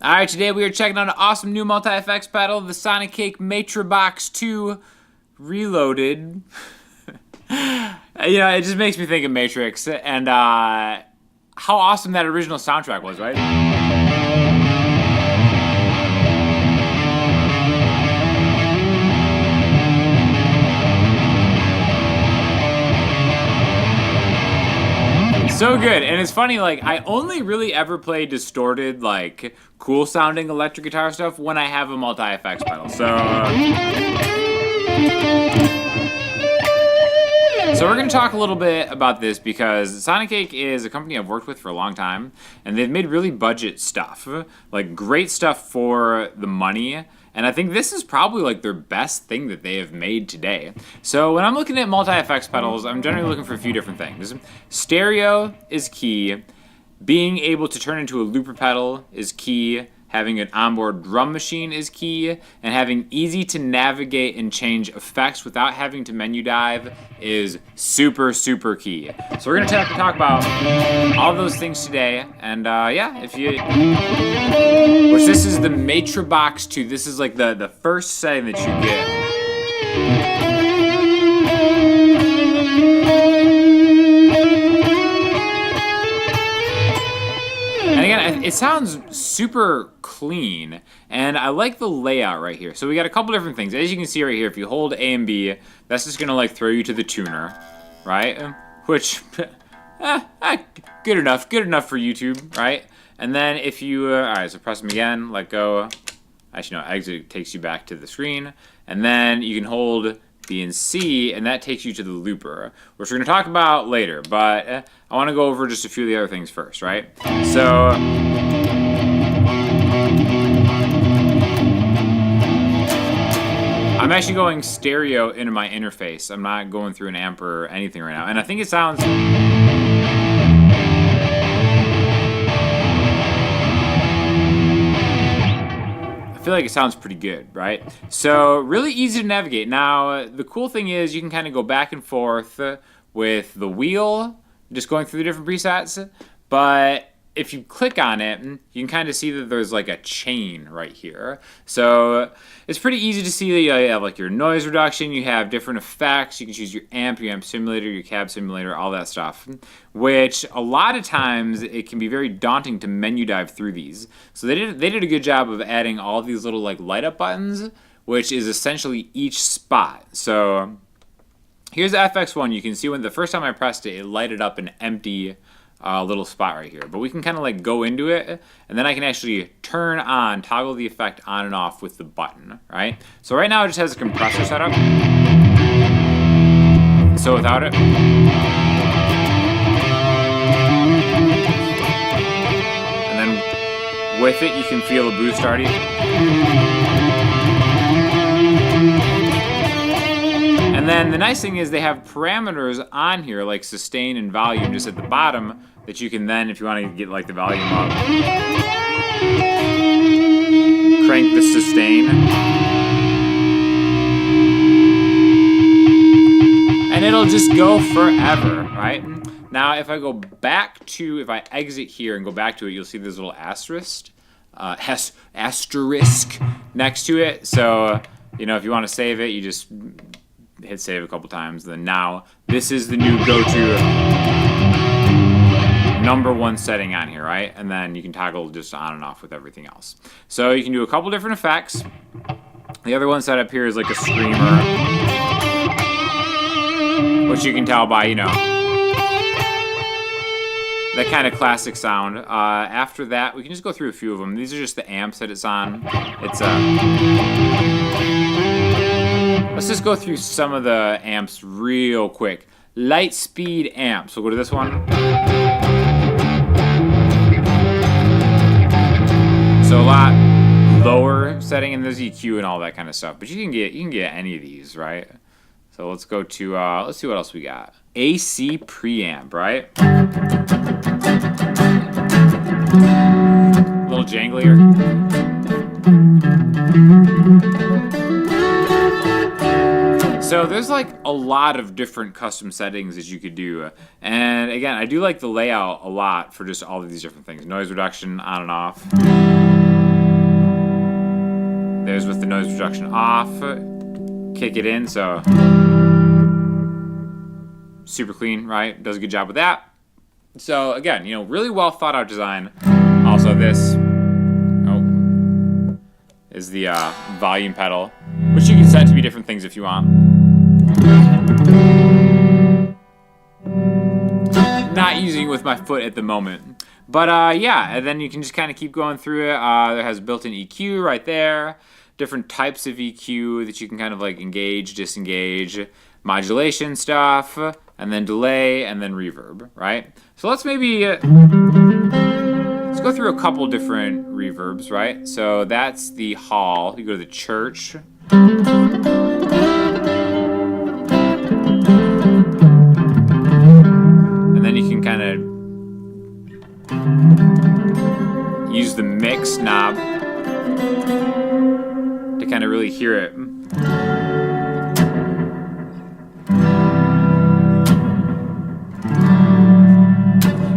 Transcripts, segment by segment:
Alright, today we are checking out an awesome new multi-effects pedal, the Sonicake Matribox II Reloaded. It just makes me think of Matrix and how awesome that original soundtrack was, right? So good, and it's funny, like, I only really ever play distorted, like, cool sounding electric guitar stuff when I have a multi-effects pedal, so we're going to talk a little bit about this because Sonicake is a company I've worked with for a long time, and they've made really budget stuff, like great stuff for the money, and I think this is probably like their best thing that they have made today. So when I'm looking at multi-effects pedals, I'm generally looking for a few different things. Stereo is key, being able to turn into a looper pedal is key, having an onboard drum machine is key, and having easy to navigate and change effects without having to menu dive is super, super key. So we're going to talk about all of those things today, and which this is the Matribox II. This is like the first setting that you get. And again, it sounds super clean, and I like the layout right here. So we got a couple different things. As you can see right here, if you hold A and B, that's just gonna like throw you to the tuner, right? Which, good enough for YouTube, right? And then if you, all right, so press them again, let go. Actually, no, exit takes you back to the screen, and then you can hold B and C, and that takes you to the looper, which we're going to talk about later, but I want to go over just a few of the other things first, right? So I'm actually going stereo into my interface. I'm not going through an amp or anything right now, and I think it sounds... I feel like it sounds pretty good, right? So really easy to navigate. Now, the cool thing is you can kind of go back and forth with the wheel, just going through the different presets, but if you click on it, you can kind of see that there's like a chain right here. So it's pretty easy to see that you have like your noise reduction, you have different effects, you can choose your amp simulator, your cab simulator, all that stuff, which a lot of times it can be very daunting to menu dive through these. So they did a good job of adding all these little like light up buttons, which is essentially each spot. So here's the FX1. You can see when the first time I pressed it, it lighted up an empty little spot right here, but we can kind of like go into it, and then I can actually toggle the effect on and off with the button, right? So right now it just has a compressor set up. So without it, and then with it, you can feel a boost already. And then the nice thing is they have parameters on here like sustain and volume just at the bottom that you can then, if you want to get like the volume up, crank the sustain. And it'll just go forever, right? Now if I exit here and go back to it, you'll see this little asterisk next to it. So, if you want to save it, you just hit save a couple times. Then now this is the new go-to #1 setting on here, right? And then you can toggle just on and off with everything else. So you can do a couple different effects. The other one set up here is like a screamer, which you can tell by, that kind of classic sound. After that, we can just go through a few of them. These are just the amps that it's on. Let's just go through some of the amps real quick. Light speed amps. We'll go to this one. So a lot lower setting, and there's EQ and all that kind of stuff. But you can get any of these, right? So let's go to let's see what else we got. AC preamp, right? A little janglier. So there's like a lot of different custom settings that you could do. And again, I do like the layout a lot for just all of these different things. Noise reduction on and off. reduction off, kick it in, so super clean, right? Does a good job with that. So again, you know, really well thought out design. Also this is the volume pedal, which you can set to be different things if you want. Not using it with my foot at the moment. But yeah, and then you can just kind of keep going through it. There has built-in EQ right there. Different types of EQ that you can kind of like engage, disengage, modulation stuff, and then delay, and then reverb, right? So let's maybe, let's go through a couple different reverbs, right? So that's the hall. You go to the church. And then you can kind of use the mix knob to kind of really hear it.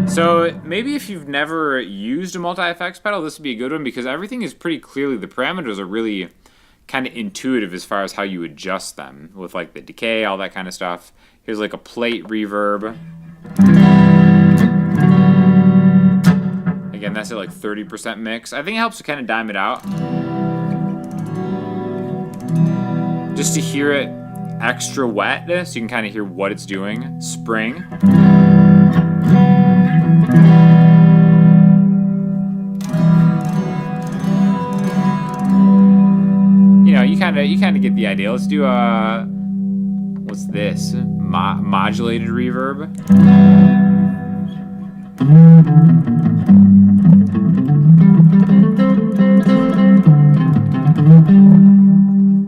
So maybe if you've never used a multi-effects pedal, this would be a good one because everything is pretty clearly, the parameters are really kind of intuitive as far as how you adjust them with like the decay, all that kind of stuff. Here's like a plate reverb. Again, that's at like 30% mix. I think it helps to kind of dime it out. Just to hear it extra wet, so you can kind of hear what it's doing. Spring. You know, you kind of get the idea. Let's do what's this? Modulated reverb.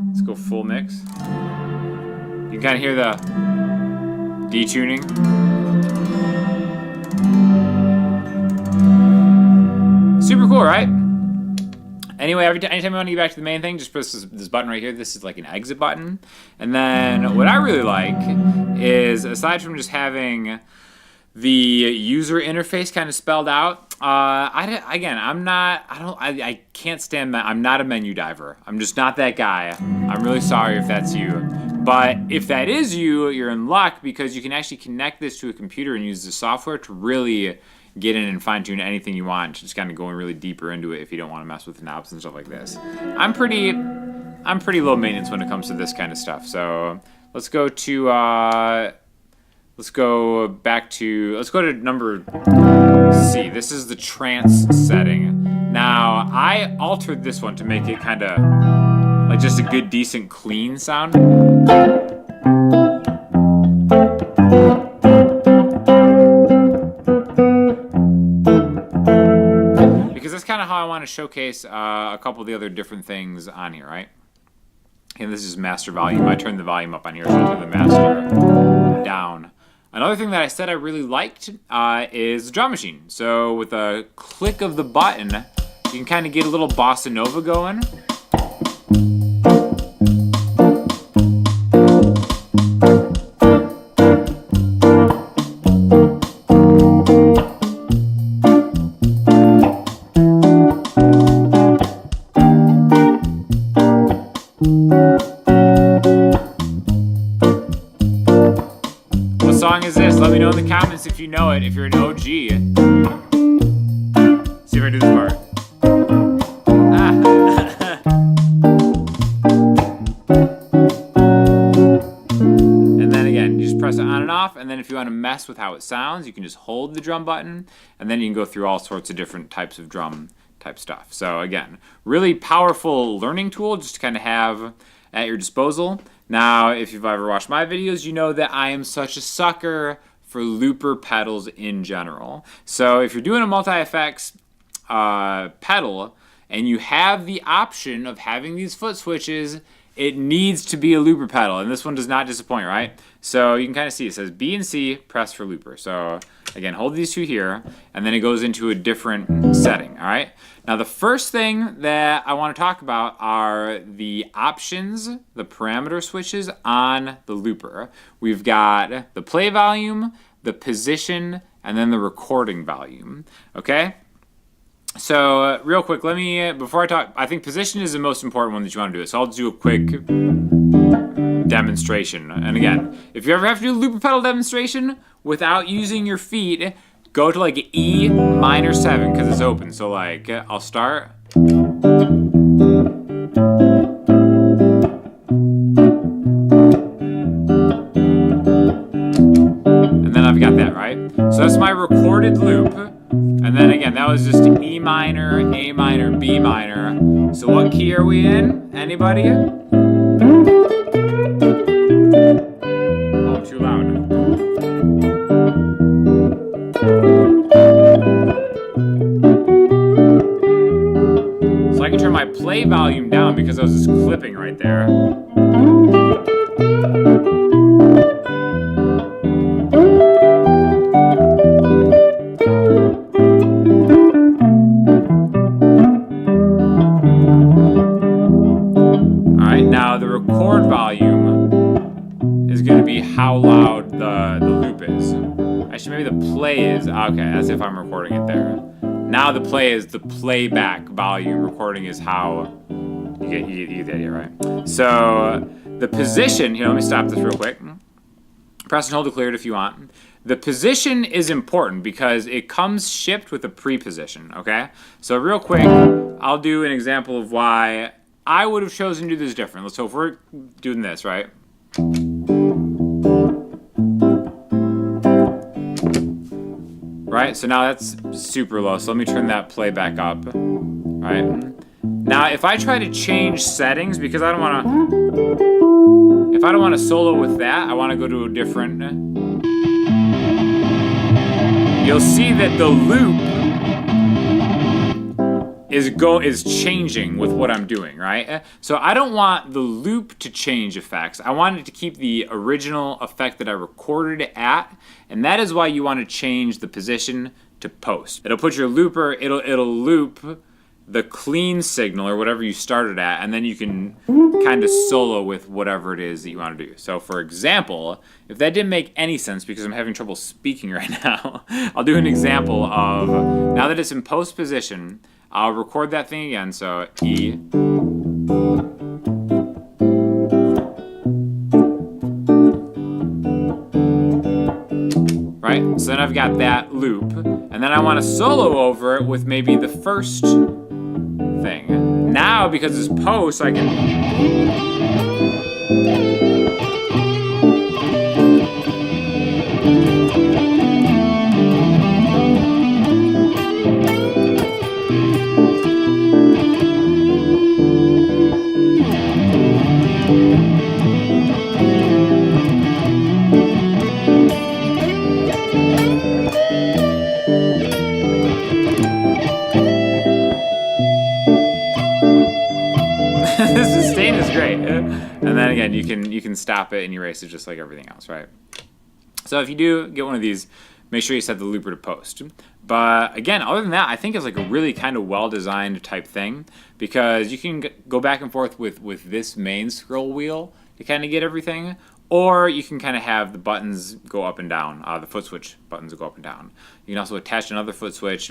Let's go full mix. You can kind of hear the detuning. Super cool, right? Anyway, anytime you want to get back to the main thing, just press this button right here. This is like an exit button. And then what I really like is, aside from just having the user interface kind of spelled out, I can't stand that. I'm not a menu diver. I'm just not that guy. I'm really sorry if that's you. But if that is you, you're in luck because you can actually connect this to a computer and use the software to really get in and fine tune anything you want. Just kind of going really deeper into it if you don't want to mess with the knobs and stuff like this. I'm pretty low maintenance when it comes to this kind of stuff. So let's go to let's go to number C. This is the trance setting. Now I altered this one to make it kind of like just a good, decent, clean sound. Kind of how I want to showcase a couple of the other different things on here, right? And this is master volume. I turned the volume up on here, so I'll turn the master down. Another thing that I said I really liked is the drum machine. So with a click of the button, you can kind of get a little bossa nova going. What song is this? Let me know in the comments if you know it, if you're an OG. See if I do this part. And then again, you just press it on and off, and then if you want to mess with how it sounds, you can just hold the drum button, and then you can go through all sorts of different types of drum type stuff. So again, really powerful learning tool just to kind of have at your disposal. Now, if you've ever watched my videos, you know that I am such a sucker for looper pedals in general. So if you're doing a multi-effects pedal and you have the option of having these foot switches, it needs to be a looper pedal, and this one does not disappoint, right? So you can kind of see it says B and C, press for looper. So again, hold these two here, and then it goes into a different setting, all right? Now the first thing that I want to talk about are the options, the parameter switches on the looper. We've got the play volume, the position, and then the recording volume, okay? So real quick, let me, before I talk, I think position is the most important one that you want to do. So I'll do a quick demonstration. And again, if you ever have to do a looper pedal demonstration without using your feet, go to like E minor 7 because it's open. So like, I'll start. And then I've got that, right? So that's my recorded loop. And then again, that was just E minor, A minor, B minor. So what key are we in? Anybody? Oh, I'm too loud. So I can turn my play volume down because I was just clipping right there. Now the record volume is going to be how loud the loop is. Actually, maybe the play is. Okay, that's if I'm recording it there. Now the play is the playback volume. Recording is how you get the idea, right? So the position, here, let me stop this real quick. Press and hold to clear it if you want. The position is important because it comes shipped with a pre-position, okay? So real quick, I'll do an example of why I would have chosen to do this different. So if we're doing this, right? Right, so now that's super low. So let me turn that play back up, right? Now, if I try to change settings, because I don't want to, if I don't want to solo with that, I want to go to a different, you'll see that the loop is changing with what I'm doing, right? So I don't want the loop to change effects. I want it to keep the original effect that I recorded it at, and that is why you want to change the position to post. It'll put your looper, it'll loop the clean signal or whatever you started at, and then you can kind of solo with whatever it is that you want to do. So for example, if that didn't make any sense because I'm having trouble speaking right now, I'll do an example of, now that it's in post position, I'll record that thing again, so E. Right, so then I've got that loop, and then I want to solo over it with maybe the first thing. Now, because it's post, I can... The sustain is great. And then again, you can stop it and erase it just like everything else, right? So if you do get one of these, make sure you set the looper to post. But again, other than that, I think it's like a really kind of well-designed type thing because you can go back and forth with this main scroll wheel to kind of get everything, or you can kind of have the buttons go up and down, the foot switch buttons go up and down. You can also attach another foot switch,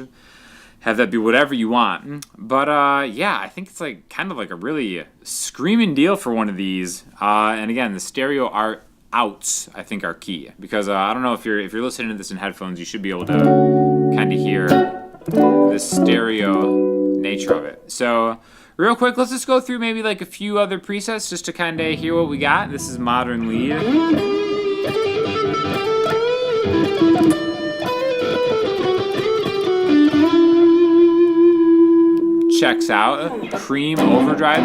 have that be whatever you want. But yeah, I think it's like kind of like a really screaming deal for one of these. And again, the stereo outs I think are key because I don't know if you're listening to this in headphones, you should be able to kind of hear the stereo nature of it. So real quick, let's just go through maybe like a few other presets just to kind of hear what we got. This is modern lead. Checks out. Cream overdrive.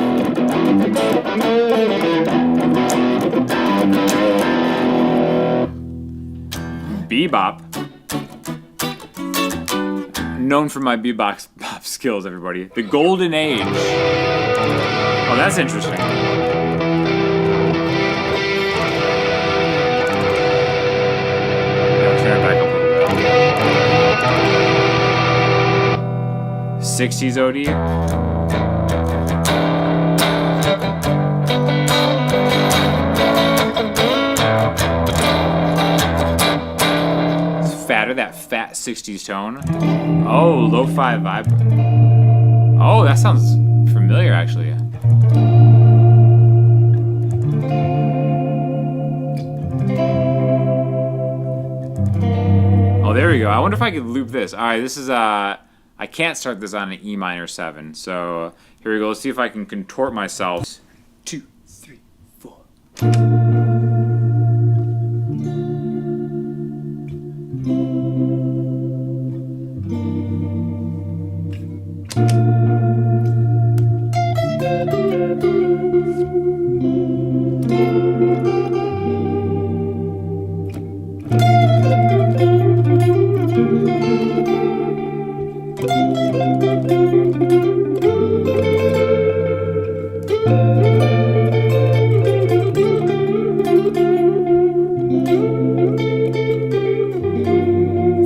Bebop. Known for my bebop skills, everybody. The Golden Age. Oh, that's interesting. I'll turn it back up a little bit. 60s OD. It's fatter, that fat 60s tone. Oh, lo-fi vibe. Oh, that sounds familiar, actually. Oh, there we go. I wonder if I could loop this. All right, this is, I can't start this on an E minor 7. So here we go. Let's see if I can contort myself. 2, 3, 4.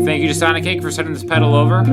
Thank you to Sonicake for sending this pedal over.